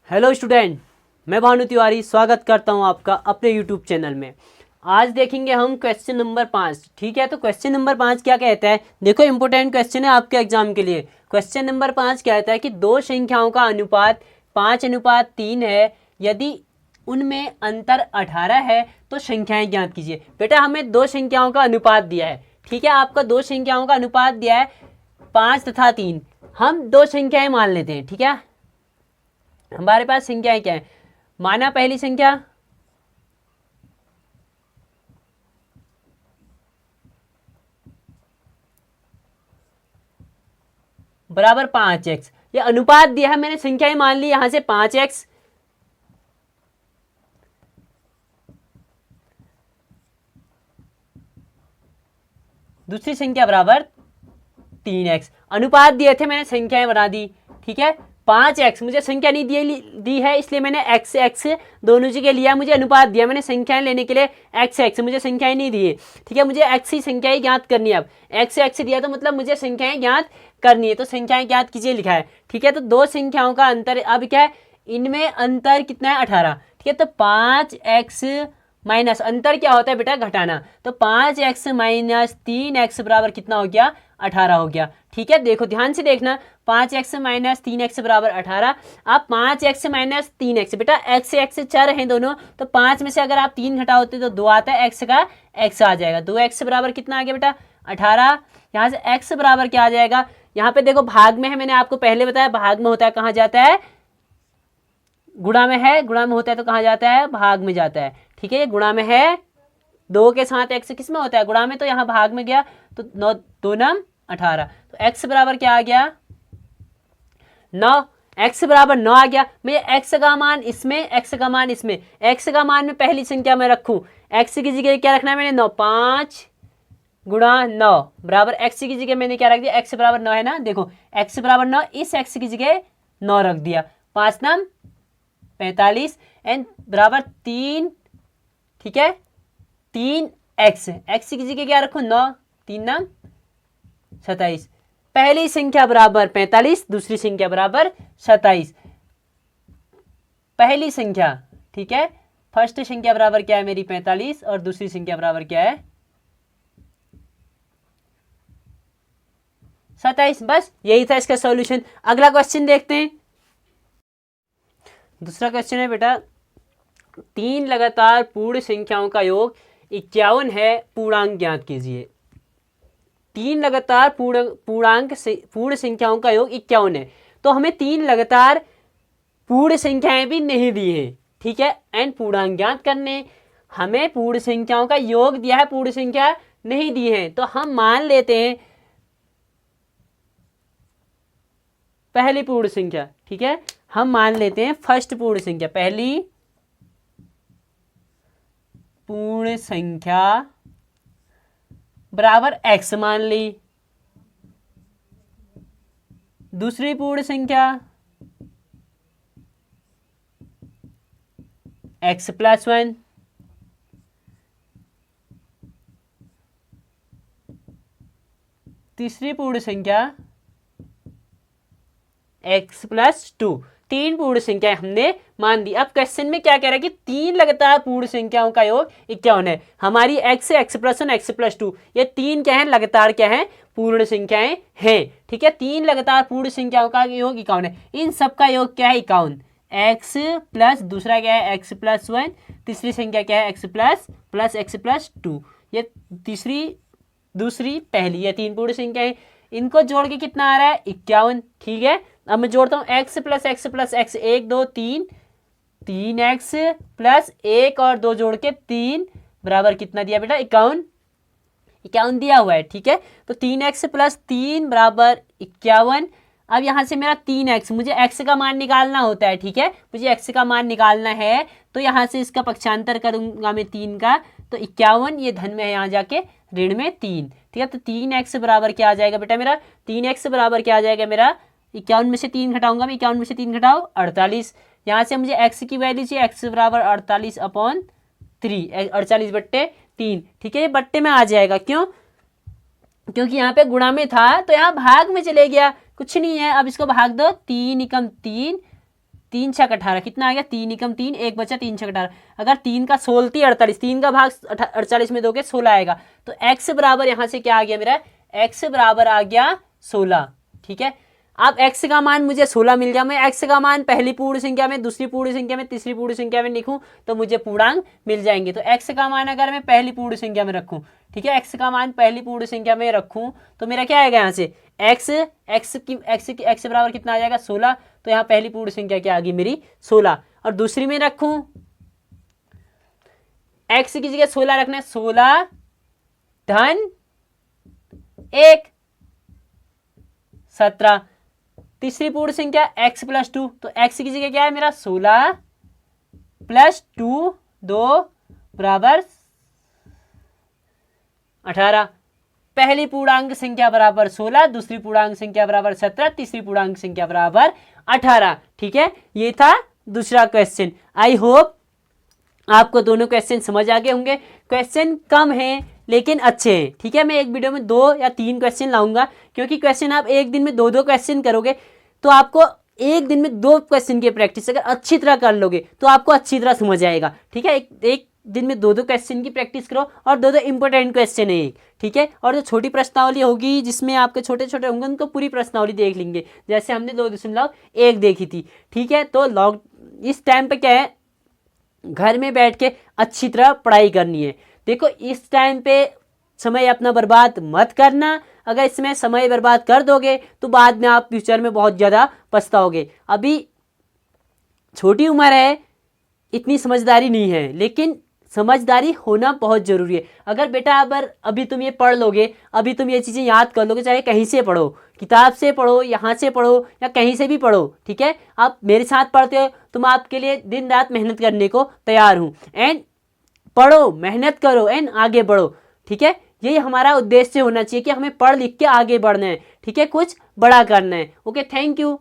Hello student, मैं भानु तिवारी स्वागत करता हूं आपका अपने यूट्यूब चैनल में। आज देखेंगे हम क्वेश्चन नंबर 5। ठीक है, तो क्वेश्चन नंबर 5 क्या कहता है, देखो इंपॉर्टेंट क्वेश्चन है आपके एग्जाम के लिए। क्वेश्चन नंबर 5 कहता है कि दो संख्याओं का अनुपात 5:3 है, यदि उनमें अंतर 18 है तो संख्याएं ज्ञात कीजिए। बेटा हमें दो संख्याओं का अनुपात दिया है, ठीक है, आपका दो संख्याओं का अनुपात दिया है 5 तथा 3। हम दो संख्याएं मान लेते हैं, ठीक है। हमारे पास संख्याएं क्या है, माना पहली संख्या बराबर 5x, ये अनुपात दिया है, मैंने संख्याएं मान ली यहां से 5x। दूसरी संख्या बराबर 3x, अनुपात दिए थे मैंने संख्याएं बना दी, ठीक है। 5x मुझे संख्या नहीं दी है, इसलिए मैंने x x दोनों जगह लिया, मुझे अनुपात दिया, मैंने संख्याएं लेने के लिए x x मुझे संख्याएं नहीं दी है, ठीक है। मुझे x ही संख्याएं ज्ञात करनी है। अब x x दिया तो मतलब मुझे संख्याएं ज्ञात करनी है, तो संख्याएं ज्ञात कीजिए लिखा है, ठीक है। तो दो संख्याओं का अंतर अब क्या है, इनमें अंतर कितना है 18, ठीक है। तो 5x माइनस अंतर क्या होता है बेटा, घटाना, तो 5x माइनस 3x बराबर कितना हो गया, 18 हो गया, ठीक है। देखो ध्यान से देखना, 5x माइनस 3x बराबर 18। अब 5x माइनस 3x, बेटा x x चर हैं दोनों, तो 5 में से अगर आप 3 घटाओते तो 2 आता है, x का x आ जाएगा, 2x बराबर कितना आ गया बेटा 18। यहाँ से x बराबर क्या आ जाएगा, यहाँ पे देखो भाग में है, मैंने आपको पहले बताया भाग में होता है कहाँ जाता है, गुणा में है, गुणा में होता है तो कहाँ जाता है, भाग में जाता है, ठीक है। ये गुणा में है, 2 के साथ x किस में होता है, गुणा में, तो यहाँ भाग में गया, तो 9 2 9 18, तो x बराबर क्या आ गया 9, x बराबर 9 आ गया। मैं x का मान इसमें, x का मान इसमें, x का मान में पहली संख्या में रखूं, x की जगह क्या रखना है मैंने 9, 5 गुणा 9 बराबर x की जगह मैंने क्या रख दिया, x बराबर 9 है ना, देखो x बराबर 9, इस x की जगह 9 रख दिया, 5 9 45 एन बराबर 3, ठीक है, 3x, x की जगह क्या रखो 9, 3 9 27, पहली संख्या बराबर 45, दूसरी संख्या बराबर 27, पहली संख्या, ठीक है, फर्स्ट संख्या बराबर क्या है मेरी 45 और दूसरी संख्या बराबर क्या है 27। बस यही था इसका सॉल्यूशन। अगला क्वेश्चन देखते हैं। दूसरा क्वेश्चन है बेटा, 3 लगातार पूर्ण संख्याओं का योग 51 है, पूर्णांक ज्ञात कीजिए। 3 लगातार पूर्ण संख्याओं का योग 51 है, तो हमें 3 लगातार पूर्ण संख्याएं भी नहीं दी है, ठीक है, एंड पूर्णांक ज्ञात करने। हमें पूर्ण संख्याओं का योग दिया है, पूर्ण संख्या नहीं दी है, तो हम मान लेते हैं पहली पूर्ण संख्या, ठीक है, हम मान लेते हैं फर्स्ट पूर्ण संख्या, पहली पूर्ण संख्या बराबर x मान ली, दूसरी पूर्ण संख्या x + 1, तीसरी पूर्ण संख्या x + 2। 3 पूर्ण संख्याएं हमने मान दी। अब क्वेश्चन में क्या कह रहा है कि 3 लगातार पूर्ण संख्याओं का योग 51 है। हमारी x + 1 x + 2 ये 3 क्या है, लगातार क्या है, पूर्ण संख्याएं हैं, ठीक है। 3 लगातार पूर्ण संख्याओं का योग 51 है, इन सब का योग क्या है 51, x प्लस दूसरा क्या है x + 1, तीसरी संख्या क्या है x प्लस x + 2, ये तीसरी दूसरी पहली, ये 3 पूर्ण संख्याएं, इनको जोड़ के कितना आ रहा है 51, ठीक है। अब मैं जोड़ता हूँ x + x + x, 1 2 3, 3x plus 1 और 2 जोड़ के 3 बराबर कितना दिया बेटा 51 दिया हुआ है, ठीक है। तो 3x + 3 बराबर 51। अब यहाँ से मेरा 3x, मुझे x का मान निकालना होता है, ठीक है, मुझे x का मान निकालना है, तो यहाँ से इसका पक्षांतर करूँगा मैं 3 का, तो 51 ये धन में है, यहाँ जाके ऋण में 3, ठीक है। तो 3x बराबर क्या आ जाएगा बेटा मेरा, 3x बराबर क्या आ जाएगा मेरा, 51 में से 3 घटाऊंगा मैं, 51 में से 3 घटाओ 48, यहाँ से मुझे x की वैल्यू चाहिए, x बराबर 48/3, 48/3, ठीक है, ये बट्टे में आ जाएगा, क्यों, क्योंकि यहाँ पे गुणा में था तो यहाँ भाग में चले गया, कुछ नहीं है। अब इसको भाग दो, 3 × 3, 3 छक 18, कितना आ गया 3 एकम 3, 1 बचा 3 छक 18। अगर 3 का 16 48, 3 का भाग 48 में दोगे 16 आएगा। तो x बराबर यहाँ से क्या आ गया मेरा, x बराबर आ गया 16। ठीक है, अब x का मान मुझे 16 मिल गया। मैं x का मान पहली पूर्ण संख्या में, दूसरी पूर्ण संख्या में, तीसरी पूर्ण संख्या में लिखूं तो मुझे पूर्णांक मिल जाएंगे। तो x का मान अगर मैं पहली पूर्ण संख्या में रखूं, ठीक है, x का मान पहली पूर्ण संख्या में रखूं तो मेरा क्या आएगा यहाँ से x बराबर कितना आ जाएगा 16। तो यहाँ पहली पूर्ण संख्या क्या आ गई मेरी 16। और दूसरी में रखूं, x की जगह 16 रखना है, 16 धन 1 17। तीसरी पूर्ण संख्या x प्लस 2, तो x की जगह क्या है मेरा 16 प्लस 2 2 बराबर 18। पहली पूर्णांक संख्या बराबर 16, दूसरी पूर्णांक संख्या बराबर 17, तीसरी पूर्णांक संख्या बराबर 18। ठीक है, ये था दूसरा क्वेश्चन। आई होप आपको दोनों क्वेश्चन समझ आ गए होंगे। क्वेश्चन कम है लेकिन अच्छे हैं। ठीक है, मैं एक वीडियो में 2 या 3 क्वेश्चन लाऊंगा, क्योंकि क्वेश्चन आप एक दिन में 2-2 क्वेश्चन करोगे तो आपको एक दिन में 2 क्वेश्चन की प्रैक्टिस अगर अच्छी तरह कर लोगे तो आपको अच्छी तरह समझ आएगा। ठीक है, एक दिन में 2-2 क्वेश्चन की प्रैक्टिस करो और 2-2 इंपॉर्टेंट क्वेश्चन है एक। ठीक है, और जो छोटी प्रश्नावली होगी जिसमें आपके छोटे छोटे होंगे उनको पूरी प्रश्नावली देख लेंगे, जैसे हमने 2.1 देखी थी। ठीक है, तो इस टाइम पे क्या है, घर में बैठ के अच्छी तरह पढ़ाई करनी है। देखो, इस टाइम पे समय अपना बर्बाद मत करना। अगर इसमें समय बर्बाद कर दोगे तो बाद में आप फ्यूचर में बहुत ज़्यादा पछताओगे। अभी छोटी उम्र है, इतनी समझदारी नहीं है, लेकिन समझदारी होना बहुत ज़रूरी है। अगर बेटा अभी तुम ये पढ़ लोगे, अभी तुम ये चीज़ें याद कर लोगे, चाहे कहीं से पढ़ो, किताब से पढ़ो, यहाँ से पढ़ो या कहीं से भी पढ़ो। ठीक है, आप मेरे साथ पढ़ते हो तो मैं आपके लिए दिन रात मेहनत करने को तैयार हूँ। एंड पढ़ो, मेहनत करो एंड आगे बढ़ो। ठीक है, यही हमारा उद्देश्य होना चाहिए कि हमें पढ़ लिख के आगे बढ़ना है। ठीक है, कुछ बड़ा करना है। Okay, thank you.